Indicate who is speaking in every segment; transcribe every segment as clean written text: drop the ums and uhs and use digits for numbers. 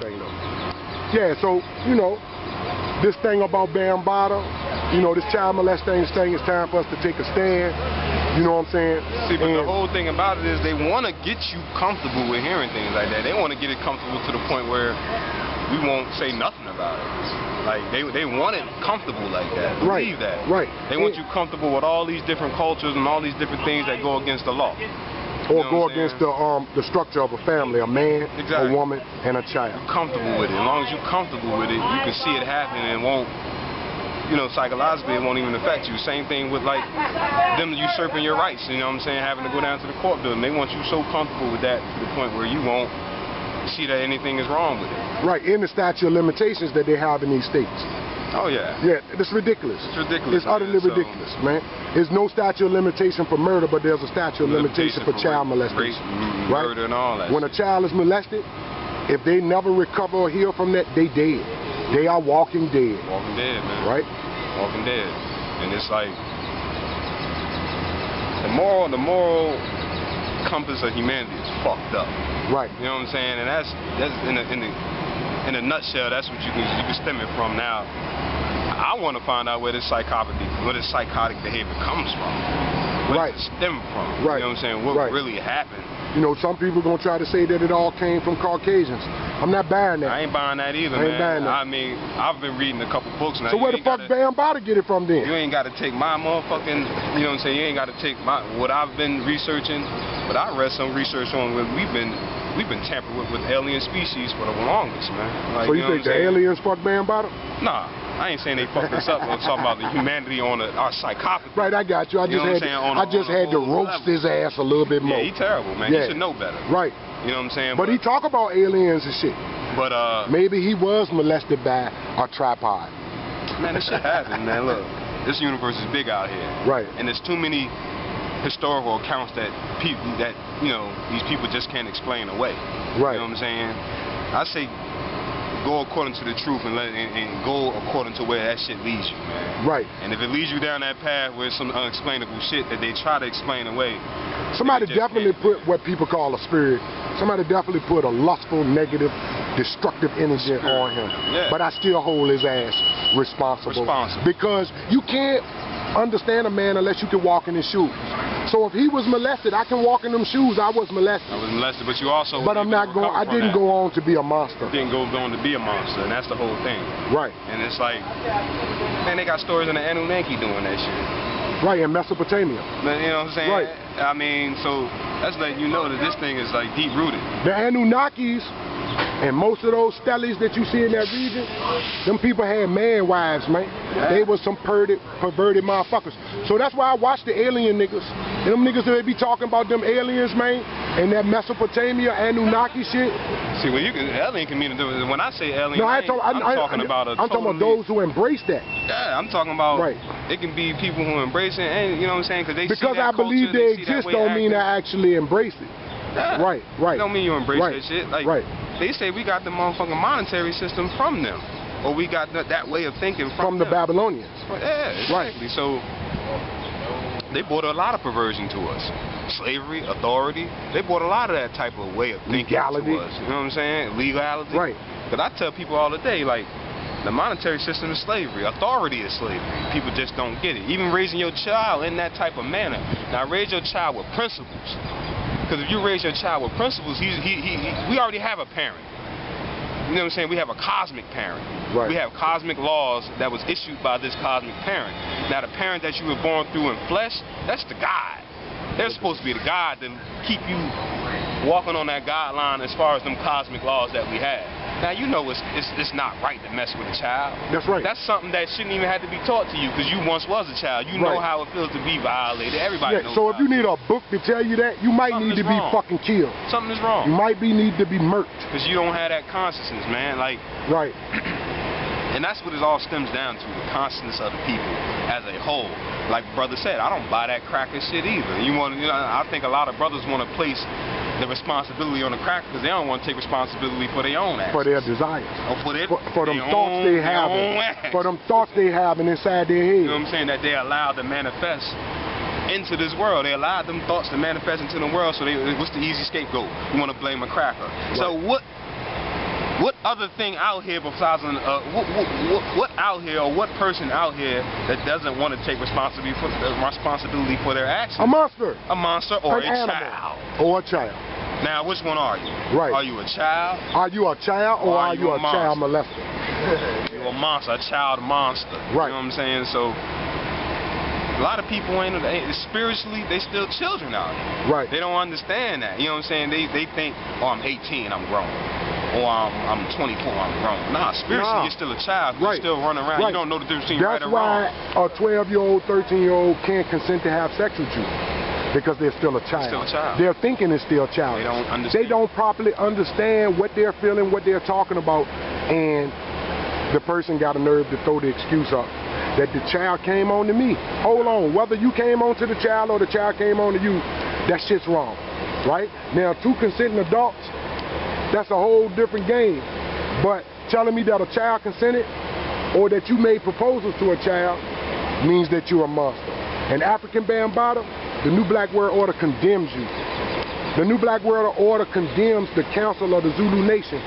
Speaker 1: thing though. Yeah, so, you know, this thing about Baambaataa, you know, this child molesting thing, it's time for us to take a stand. You know what I'm saying?
Speaker 2: See, but the whole thing about it is they want to get you comfortable with hearing things like that. They want to get it comfortable to the point where we won't say nothing about it. Like, they want it comfortable like that. Believe that.
Speaker 1: Right.
Speaker 2: They want you comfortable with all these different cultures and all these different things that go against the law.
Speaker 1: Or go against the structure of a family, a man, a woman, and a child.
Speaker 2: You're comfortable with it. As long as you're comfortable with it, you can see it happening and won't, you know, psychologically it won't even affect you. Same thing with like them usurping your rights, you know what I'm saying, having to go down to the court building. They want you so comfortable with that to the point where you won't see that anything is wrong with it.
Speaker 1: Right, in the statute of limitations that they have in these states.
Speaker 2: Oh yeah.
Speaker 1: Yeah, it's ridiculous.
Speaker 2: It's ridiculous.
Speaker 1: It's utterly ridiculous, man. There's no statute of limitation for murder, but there's a statute of limitation for child molestation. Right?
Speaker 2: Murder and all that.
Speaker 1: When a child is molested, if they never recover or heal from that, they dead. They are walking dead.
Speaker 2: Walking dead, man.
Speaker 1: Right?
Speaker 2: Walking dead. And it's like the moral compass of humanity is fucked up.
Speaker 1: Right.
Speaker 2: You know what I'm saying? And that's in a nutshell, that's what you can stem it from. Now, I want to find out where this psychotic behavior comes from. Where does it stem from?
Speaker 1: Right.
Speaker 2: You know what I'm saying? What really happened?
Speaker 1: You know, some people gonna try to say that it all came from Caucasians. I'm not buying that.
Speaker 2: I ain't buying that either, man. I mean, I've been reading a couple books now.
Speaker 1: So where the fuck Baambaataa get it from then?
Speaker 2: You ain't got to take my motherfucking, you know what I'm saying? You ain't got to take what I've been researching, but I read some research on what we've been tampered with alien species for the longest, man. Like,
Speaker 1: so you think the aliens fuck Baambaataa?
Speaker 2: Nah, I ain't saying they fucked us up. I'm talking about the humanity on our psychopathy.
Speaker 1: Right, I got you. I just had to roast his ass a little bit more.
Speaker 2: Yeah, he terrible, man. He should know better.
Speaker 1: Right.
Speaker 2: You know what I'm saying?
Speaker 1: But he talk about aliens and shit.
Speaker 2: But
Speaker 1: maybe he was molested by a tripod.
Speaker 2: Man, this shit happened, man. Look, this universe is big out here.
Speaker 1: Right.
Speaker 2: And there's too many historical accounts that you know, these people just can't explain away.
Speaker 1: Right.
Speaker 2: You know what I'm saying? I say go according to the truth and go according to where that shit leads you, man.
Speaker 1: Right.
Speaker 2: And if it leads you down that path where some unexplainable shit that they try to explain away,
Speaker 1: somebody definitely put what people call a spirit. Somebody definitely put a lustful, negative, destructive energy on him.
Speaker 2: Yeah.
Speaker 1: But I still hold his ass responsible. Because you can't understand a man unless you can walk in his shoes. So if he was molested, I can walk in them shoes. I was molested.
Speaker 2: I was molested, but you also.
Speaker 1: But I'm not going. I didn't go on to be a monster.
Speaker 2: You didn't go on to be a monster, and that's the whole thing.
Speaker 1: Right.
Speaker 2: And it's like, man, they got stories in the Anunnaki doing that shit.
Speaker 1: Right, in Mesopotamia.
Speaker 2: But, you know what I'm saying?
Speaker 1: Right.
Speaker 2: I mean, so that's letting you know that this thing is like deep rooted.
Speaker 1: The Anunnakis and most of those stellies that you see in that region, them people had man wives, man. They was some perverted motherfuckers. So that's why I watch the alien niggas. And them niggas that they be talking about them aliens, man, and that Mesopotamia Anunnaki shit.
Speaker 2: See, when you alien community, when I say alien,
Speaker 1: no,
Speaker 2: I'm talking about
Speaker 1: those who embrace that.
Speaker 2: Yeah, I'm talking about it can be people who embrace it, and you know what I'm saying?
Speaker 1: Because I believe they exist don't mean I actually embrace it.
Speaker 2: Yeah.
Speaker 1: Right.
Speaker 2: Don't mean you embrace that shit. Like, they say we got the motherfucking monetary system from them. Or we got that way of thinking from
Speaker 1: the Babylonians.
Speaker 2: Yeah, exactly. So they brought a lot of perversion to us. Slavery, authority, they brought a lot of that type of way of thinking to us. You know what I'm saying? Legality.
Speaker 1: Right.
Speaker 2: But I tell people all the day, like, the monetary system is slavery. Authority is slavery. People just don't get it. Even raising your child in that type of manner. Now, raise your child with principles. Because if you raise your child with principles, we already have a parent. You know what I'm saying? We have a cosmic parent.
Speaker 1: Right.
Speaker 2: We have cosmic laws that was issued by this cosmic parent. Now, the parent that you were born through in flesh, that's the God. They're supposed to be the God that keep you walking on that guideline as far as them cosmic laws that we have. Now, you know it's not right to mess with a child.
Speaker 1: That's right.
Speaker 2: That's something that shouldn't even have to be taught to you because you once was a child. You know how it feels to be violated. Everybody knows.
Speaker 1: So if you need a book to tell you that, you might need to be fucking killed.
Speaker 2: Something is wrong.
Speaker 1: You might need to be murked.
Speaker 2: Because you don't have that consciousness, man. Like.
Speaker 1: Right.
Speaker 2: And that's what it all stems down to, the consciousness of the people as a whole. Like brother said, I don't buy that cracker shit either. I think a lot of brothers want to place the responsibility on the cracker because they don't want to take responsibility for their own actions.
Speaker 1: For their desires.
Speaker 2: Or for
Speaker 1: them thoughts they have. For them thoughts they have inside their head.
Speaker 2: You know what I'm saying? That they allow to manifest into this world. They allowed them thoughts to manifest into the world, so what's the easy scapegoat? You want to blame a cracker. Right. So what What other thing out here besides what out here or what person out here that doesn't want to take responsibility for their actions?
Speaker 1: A monster.
Speaker 2: A monster or
Speaker 1: an
Speaker 2: a
Speaker 1: animal.
Speaker 2: child.
Speaker 1: Or a child.
Speaker 2: Now, which one are you?
Speaker 1: Right.
Speaker 2: Are you a child?
Speaker 1: Are you a child or are you a child molester?
Speaker 2: You're a monster, a child monster.
Speaker 1: Right.
Speaker 2: You know what I'm saying? So, a lot of people ain't spiritually, they still children out here.
Speaker 1: Right.
Speaker 2: They don't understand that. You know what I'm saying? They think, oh, I'm 18, I'm grown. Or I'm 24, I'm grown. Nah, spiritually, you're still a child. You're still running around. You don't know the difference between right or wrong.
Speaker 1: That's why a 12-year-old, 13-year-old can't consent to have sex with you. Because they're still a child.
Speaker 2: Still a child.
Speaker 1: Their thinking is still child.
Speaker 2: They don't understand.
Speaker 1: They don't properly understand what they're feeling, what they're talking about, and the person got a nerve to throw the excuse up that the child came on to me. Hold on, whether you came on to the child or the child came on to you, that shit's wrong, right? Now, two consenting adults, that's a whole different game. But telling me that a child consented or that you made proposals to a child means that you're a monster. And African Baambaataa, the New Black World Order condemns you. The New Black World Order condemns the Council of the Zulu Nation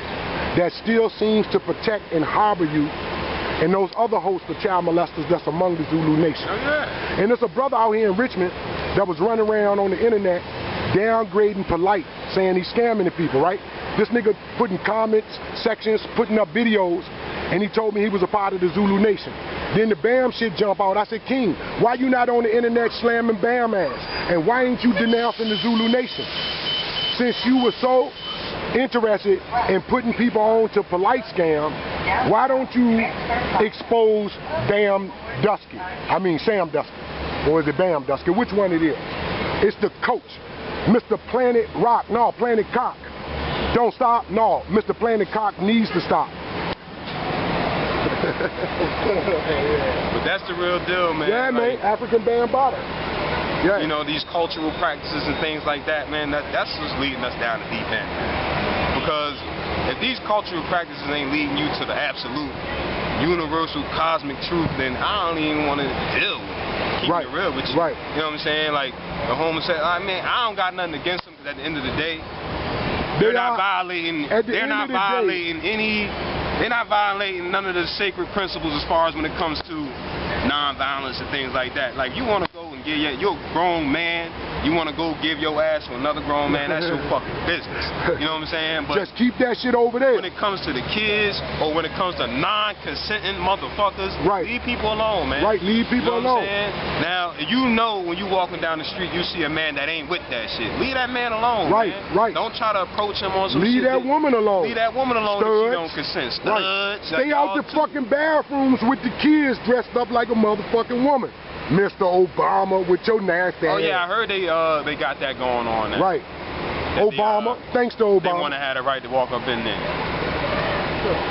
Speaker 1: that still seems to protect and harbor you and those other hosts of child molesters that's among the Zulu Nation.
Speaker 2: Oh, yeah.
Speaker 1: And there's a brother out here in Richmond that was running around on the internet downgrading Polite, saying he's scamming the people, right? This nigga putting comments, sections, putting up videos, and he told me he was a part of the Zulu Nation. Then the Bam shit jump out. I said, King, why you not on the internet slamming Bam ass? And why ain't you denouncing the Zulu Nation? Since you were so interested in putting people on to Polite scam, why don't you expose Bam Dusky? I mean Sam Dusky. Or is it Bam Dusky? Which one it is? It's the coach. Mr. Planet Rock. No, Planet Cock. Don't stop? No. Mr. Planet Cock needs to stop.
Speaker 2: But that's the real deal, man.
Speaker 1: Yeah, man. African Baambaataa. Yeah.
Speaker 2: You know, these cultural practices and things like that, man, that's what's leading us down the deep end, man. Because if these cultural practices ain't leading you to the absolute, universal, cosmic truth, then I don't even want to deal with it. Keep it real with you.
Speaker 1: Right.
Speaker 2: You know what I'm saying? Like, the homosexual, I mean, I don't got nothing against them, because at the end of the day, they're not violating none of the sacred principles as far as when it comes to non-violence and things like that. Like, you want to go and give you're a grown man, you want to go give your ass to another grown man, that's your fucking business. You know what I'm saying? But
Speaker 1: just keep that shit over there.
Speaker 2: When it comes to the kids, or when it comes to non-consenting motherfuckers, leave people alone, man.
Speaker 1: Right, leave people alone.
Speaker 2: Now, you know when you walking down the street, you see a man that ain't with that shit. Leave that man alone, man.
Speaker 1: Right.
Speaker 2: Don't try to approach him on some
Speaker 1: shit. Leave that woman alone.
Speaker 2: Leave that woman alone if she don't consent. Studs.
Speaker 1: Stay out the fucking bathrooms with the kids dressed up like a motherfucking woman. Mr. Obama with your nasty ass.
Speaker 2: Oh yeah, I heard they got that going on now.
Speaker 1: Right. Obama, thanks to Obama.
Speaker 2: They want to have the right to walk up in there.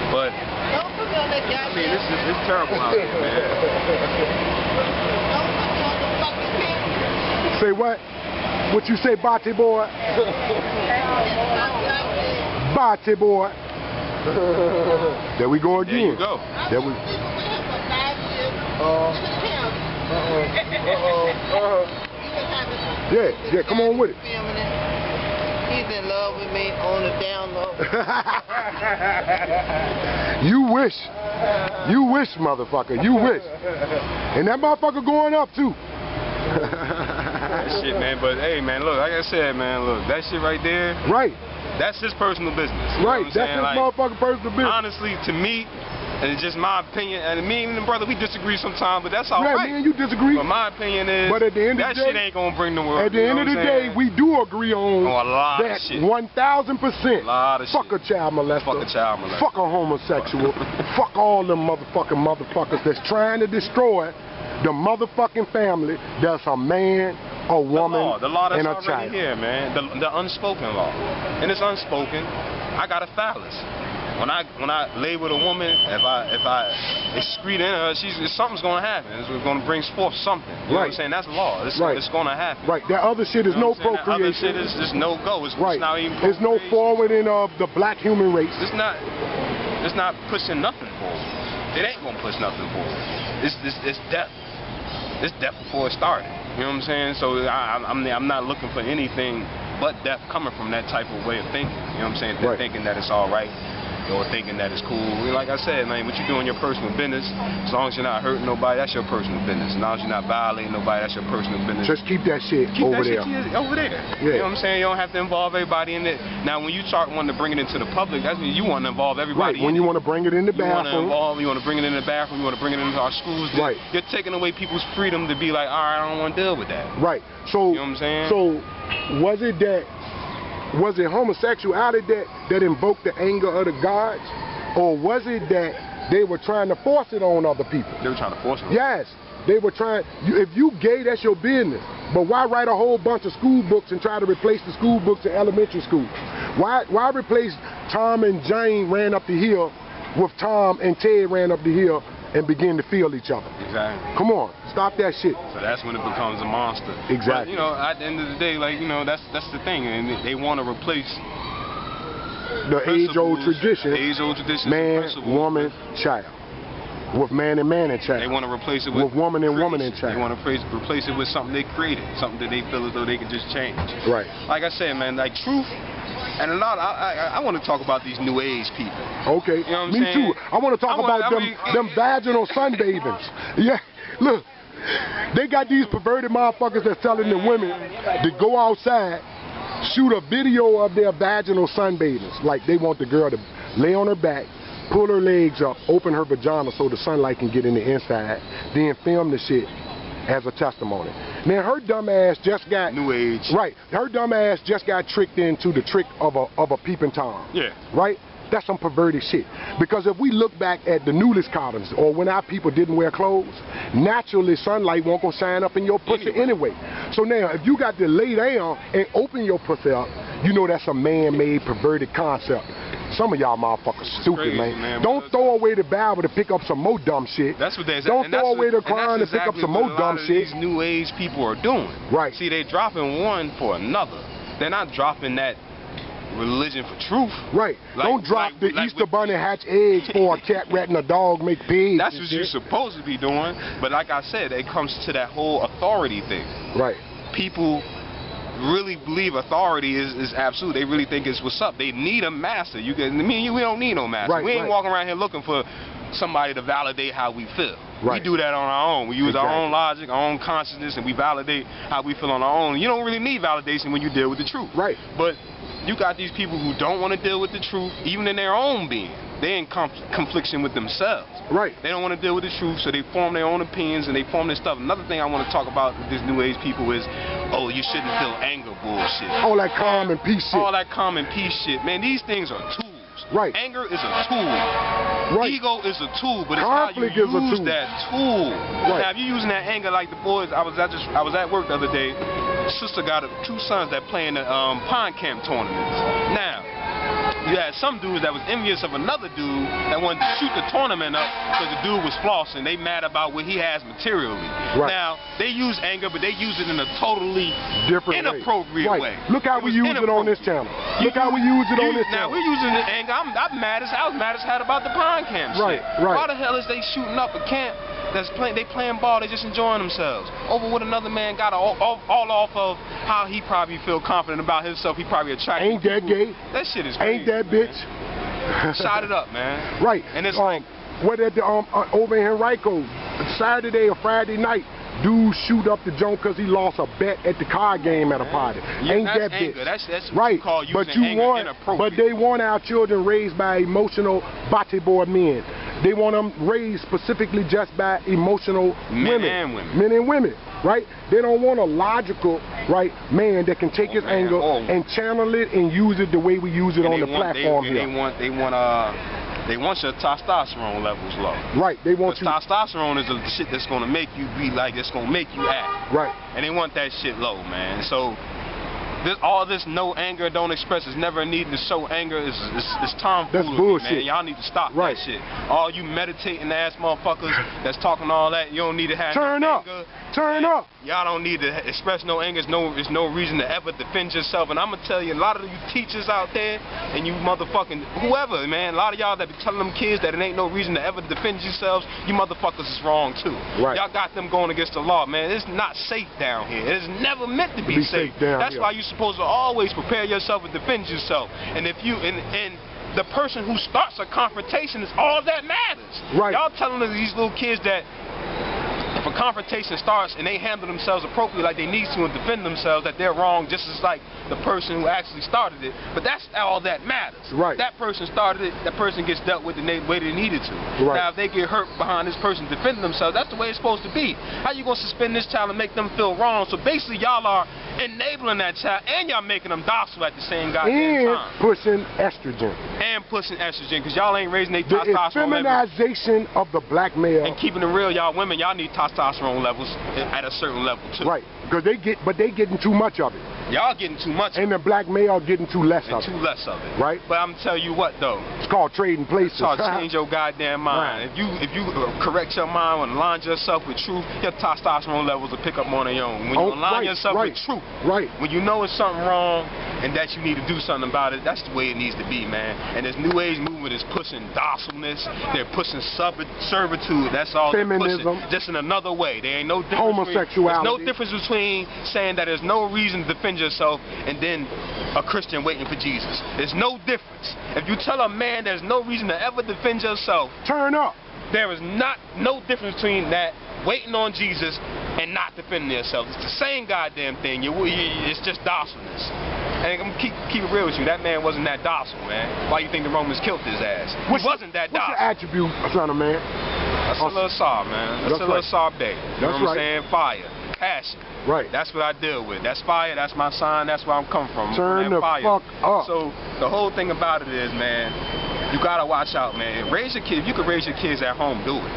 Speaker 2: But I mean, it's terrible out here, man.
Speaker 1: Say what? What you say, Bate boy? Bate boy. There we go again.
Speaker 2: There you go.
Speaker 1: There we. Yeah, come on with it.
Speaker 3: He's in love with me on the down low.
Speaker 1: You wish, motherfucker. You wish. And that motherfucker going up too.
Speaker 2: That shit, man. But hey, man, look, like I said, man, look, that shit right there.
Speaker 1: Right.
Speaker 2: That's his personal business.
Speaker 1: Right. That's his motherfucking personal business.
Speaker 2: Honestly, to me, and it's just my opinion, and me and the brother, we disagree sometimes, but that's all right.
Speaker 1: Yeah, me and you disagree.
Speaker 2: But my opinion is,
Speaker 1: but at the end of the day,
Speaker 2: that shit ain't gonna bring the world.
Speaker 1: At the end of the day, we do agree on
Speaker 2: a lot
Speaker 1: that
Speaker 2: of shit.
Speaker 1: 1000%.
Speaker 2: A lot of
Speaker 1: Fuck
Speaker 2: shit.
Speaker 1: a child molester.
Speaker 2: Fuck a child molester.
Speaker 1: Fuck a homosexual. Fuck all them motherfuckers that's trying to destroy the motherfucking family that's a man, a woman,
Speaker 2: the law that's
Speaker 1: and a
Speaker 2: already
Speaker 1: child.
Speaker 2: here, man. The unspoken law. And it's unspoken. I got a phallus. When I lay with a woman, if I excrete in her, something's gonna happen. It's gonna bring forth something. You know what I'm saying? That's law. It's gonna happen.
Speaker 1: Right. That other shit is no procreation.
Speaker 2: That other shit is just no go. It's not even.
Speaker 1: There's no forwarding of the black human race.
Speaker 2: It's not pushing nothing forward. It ain't gonna push nothing forward. It's death. It's death before it started. You know what I'm saying? So I'm not looking for anything but death coming from that type of way of thinking. You know what I'm saying? They're thinking that it's all right. or thinking that it's cool. Like I said, man, what you do in your personal business, as long as you're not hurting nobody, that's your personal business. As long as you're not violating nobody, that's your personal business.
Speaker 1: Just keep that shit over there.
Speaker 2: Over there.
Speaker 1: Yeah.
Speaker 2: You know what I'm saying? You don't have to involve everybody in it. Now, when you start wanting to bring it into the public, that means you want to involve everybody.
Speaker 1: Right. When you want to bring it in the bathroom.
Speaker 2: You want to bring it in the bathroom. You want to bring it into our schools.
Speaker 1: Right.
Speaker 2: You're taking away people's freedom to be like, all right, I don't want to deal with that.
Speaker 1: Right. So.
Speaker 2: You know what I'm saying?
Speaker 1: So, was it homosexuality that invoked the anger of the gods, or was it that they were trying to force it on other people?
Speaker 2: They were trying to force it on.
Speaker 1: Yes. They were trying. If you gay, that's your business. But why write a whole bunch of school books and try to replace the school books in elementary school? Why replace Tom and Jane ran up the hill with Tom and Ted ran up the hill and begin to feel each other?
Speaker 2: Exactly.
Speaker 1: Come on, stop that shit.
Speaker 2: So that's when it becomes a monster.
Speaker 1: Exactly.
Speaker 2: But, you know, at the end of the day, like, you know, that's the thing, and they want to replace
Speaker 1: the age-old tradition. Man, woman, child. With man and child.
Speaker 2: They want to replace it
Speaker 1: with woman and woman and child.
Speaker 2: They want to replace it with something they created, something that they feel as though they can just change.
Speaker 1: Right.
Speaker 2: Like I said, man, like truth, and a lot. I want to talk about these new age people.
Speaker 1: Okay.
Speaker 2: You know what I'm
Speaker 1: Me
Speaker 2: saying?
Speaker 1: too. I want to talk about them vaginal sunbathings. Yeah. Look, they got these perverted motherfuckers that's telling the women to go outside, shoot a video of their vaginal sunbathings. Like they want the girl to lay on her back, pull her legs up, open her vagina so the sunlight can get in the inside, then film the shit as a testimony. Man, her dumb ass just got...
Speaker 2: New age.
Speaker 1: Right. Her dumb ass just got tricked into the trick of a peeping Tom.
Speaker 2: Yeah.
Speaker 1: Right? That's some perverted shit. Because if we look back at the newest colonies, or when our people didn't wear clothes, naturally sunlight won't go shine up in your pussy anyway. So now, if you got to lay down and open your pussy up, you know that's a man-made perverted concept. Some of y'all motherfuckers stupid,
Speaker 2: crazy,
Speaker 1: man. Don't throw away the Bible to pick up some more dumb shit.
Speaker 2: That's what they're
Speaker 1: Don't throw away the Quran to pick up some more dumb shit.
Speaker 2: These new age people are doing.
Speaker 1: Right.
Speaker 2: See, they dropping one for another. They're not dropping that religion for truth.
Speaker 1: Right. Don't drop the Easter bunny hatch eggs for a cat, rat, and a dog make pigs.
Speaker 2: That's what you're supposed to be doing. But like I said, it comes to that whole authority thing.
Speaker 1: Right.
Speaker 2: People really believe authority is absolute. They really think it's what's up. They need a master. We don't need no master.
Speaker 1: Right,
Speaker 2: we ain't walking around here looking for somebody to validate how we feel.
Speaker 1: Right.
Speaker 2: We do that on our own. We use our own logic, our own consciousness, and we validate how we feel on our own. You don't really need validation when you deal with the truth.
Speaker 1: Right.
Speaker 2: But you got these people who don't want to deal with the truth, even in their own being. They're in confliction with themselves.
Speaker 1: Right.
Speaker 2: They don't want to deal with the truth, so they form their own opinions and they form their stuff. Another thing I want to talk about with these new age people is, oh, you shouldn't feel anger bullshit.
Speaker 1: All that calm and peace shit.
Speaker 2: All that calm and peace shit. Man, these things are tools.
Speaker 1: Right.
Speaker 2: Anger is a tool.
Speaker 1: Right.
Speaker 2: Ego is a tool, but it's
Speaker 1: Conflict
Speaker 2: how you
Speaker 1: is
Speaker 2: use that tool.
Speaker 1: Right.
Speaker 2: Now, if you're using that anger like the boys, I was at work the other day. Sister got two sons that play in the pond camp tournaments. Now, you had some dudes that was envious of another dude that wanted to shoot the tournament up because the dude was flossing. They mad about what he has materially.
Speaker 1: Right.
Speaker 2: Now, they use anger, but they use it in a totally
Speaker 1: different
Speaker 2: inappropriate way.
Speaker 1: Look how we use it on this channel. Look how we use it on this channel.
Speaker 2: Now, we're using the anger. I was mad as hell about the pond camp shit.
Speaker 1: Right.
Speaker 2: Why the hell is they shooting up a camp that's playing ball, they just enjoying themselves over what another man got all off of how he probably feel confident about himself. He probably attracted.
Speaker 1: Ain't that gay?
Speaker 2: That shit is crazy.
Speaker 1: Ain't that bitch?
Speaker 2: Shot it up, man.
Speaker 1: Right.
Speaker 2: And it's like
Speaker 1: what at the over in Henrico, Saturday or Friday night, dude shoot up the joint because he lost a bet at the card game at a party.
Speaker 2: Yeah,
Speaker 1: ain't
Speaker 2: that's
Speaker 1: that bitch?
Speaker 2: Anger. That's
Speaker 1: right.
Speaker 2: Call using
Speaker 1: But you
Speaker 2: anger
Speaker 1: want,
Speaker 2: inappropriate.
Speaker 1: but they want our children raised by emotional body boy men. They want them raised specifically just by emotional
Speaker 2: Men and women.
Speaker 1: Men and women, right? They don't want a logical, right, man that can take his anger and channel it and use it the way we use it on the platform here.
Speaker 2: They want your testosterone levels low.
Speaker 1: Right. They want you.
Speaker 2: Testosterone is the shit that's gonna make you be like, it's gonna make you act.
Speaker 1: Right.
Speaker 2: And they want that shit low, man. So all this no anger, don't express, is never needing to show anger is tomfoolery.
Speaker 1: That's bullshit.
Speaker 2: Man. Y'all need to stop
Speaker 1: that
Speaker 2: shit. All you meditating ass motherfuckers that's talking all that, you don't need to have
Speaker 1: Turn up.
Speaker 2: anger.
Speaker 1: Turn up.
Speaker 2: Y'all don't need to express no anger. There's no reason to ever defend yourself. And I'm going to tell you, a lot of you teachers out there and you motherfucking whoever, man, a lot of y'all that be telling them kids that it ain't no reason to ever defend yourselves, you motherfuckers is wrong too.
Speaker 1: Right.
Speaker 2: Y'all got them going against the law, man. It's not safe down here. It's never meant to be safe.
Speaker 1: Down
Speaker 2: That's
Speaker 1: here.
Speaker 2: why you're supposed to always prepare yourself and defend yourself. And if you, and the person who starts a confrontation is all that matters.
Speaker 1: Right.
Speaker 2: Y'all telling these little kids that if a confrontation starts and they handle themselves appropriately like they need to and defend themselves, that they're wrong just as like the person who actually started it. But that's all that matters.
Speaker 1: Right.
Speaker 2: That person started it, that person gets dealt with the way they needed to.
Speaker 1: Right.
Speaker 2: Now if they get hurt behind this person defending themselves, that's the way it's supposed to be. How you gonna suspend this child and make them feel wrong? So basically y'all are enabling that child and y'all making them docile at the same goddamn time.
Speaker 1: And pushing estrogen.
Speaker 2: And pushing estrogen, because y'all ain't raising their
Speaker 1: The
Speaker 2: testosterone levels.
Speaker 1: feminization of the black male.
Speaker 2: And keeping it real, y'all women, y'all need testosterone levels at a certain level too.
Speaker 1: Right, because they getting too much of it.
Speaker 2: Y'all getting too much
Speaker 1: And the black male getting too less of it.
Speaker 2: too less of it.
Speaker 1: Right.
Speaker 2: But I'm telling you what though.
Speaker 1: It's called trading places.
Speaker 2: It's called change your goddamn mind.
Speaker 1: Right.
Speaker 2: If you correct your mind and align yourself with truth, your testosterone levels will pick up on their own. When you align yourself with truth, when you know it's something wrong and that you need to do something about it, that's the way it needs to be, man. And this new age movement is pushing docileness, they're pushing servitude, that's all
Speaker 1: Feminism.
Speaker 2: they're pushing. Just in another way. There ain't no difference.
Speaker 1: Homosexuality.
Speaker 2: There's no difference between saying that there's no reason to defend yourself and then a Christian waiting for Jesus. There's no difference. If you tell a man there's no reason to ever defend yourself,
Speaker 1: turn up.
Speaker 2: there is no difference between that waiting on Jesus and not defending yourself. It's the same goddamn thing. It's just docileness. And I'm keep it real with you. That man wasn't that docile, man. Why you think the Romans killed his ass? He wasn't that docile.
Speaker 1: What's your attribute, son of man?
Speaker 2: That's a little Ausar, man. That's a little Ausar day. You know what I'm saying? Fire, passion.
Speaker 1: Right.
Speaker 2: That's what I deal with. That's fire. That's my sign. That's where I'm coming from.
Speaker 1: Turn the fuck up.
Speaker 2: So the whole thing about it is, man, you gotta watch out, man. Raise your kids. If you can raise your kids at home, do it.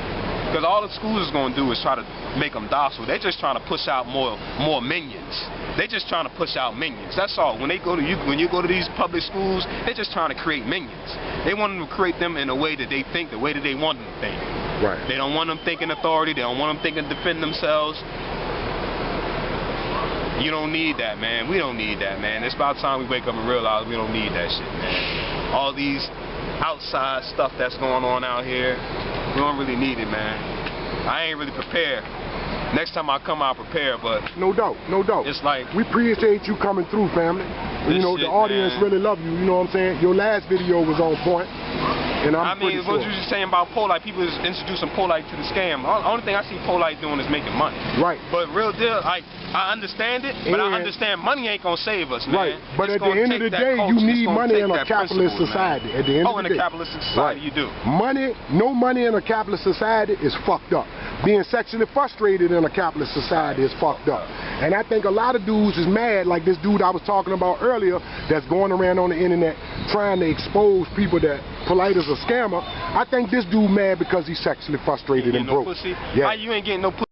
Speaker 2: Because all the schools is going to do is try to make them docile. They're just trying to push out more minions. They're just trying to push out minions. That's all. When you go to these public schools, they're just trying to create minions. They want them to create them in a way that they think, the way that they want them to think.
Speaker 1: Right.
Speaker 2: They don't want them thinking authority. They don't want them thinking defend themselves. You don't need that, man. We don't need that, man. It's about time we wake up and realize we don't need that shit, man. All these outside stuff that's going on out here, we don't really need it, man. I ain't really prepared. Next time I come, I'll prepare, but...
Speaker 1: No doubt, no doubt.
Speaker 2: It's like...
Speaker 1: We appreciate you coming through, family. You know, the audience really love you, you know what I'm saying? Your last video was on point. And I mean,
Speaker 2: what you just saying about Polite, people is introducing Polite to the scam. The only thing I see Polite doing is making money.
Speaker 1: Right.
Speaker 2: But real deal, I understand it, but I understand money ain't gonna save us, man.
Speaker 1: Right. But at the end of the day, you need money in a capitalist society. At the end of the day.
Speaker 2: In a capitalist society, you do.
Speaker 1: No money in a capitalist society is fucked up. Being sexually frustrated in a capitalist society is fucked up. And I think a lot of dudes is mad, like this dude I was talking about earlier, that's going around on the internet trying to expose people that Polite is a scammer. I think this dude mad because he's sexually frustrated and broke.
Speaker 2: Pussy?
Speaker 1: Yeah.
Speaker 2: How you ain't getting no pussy?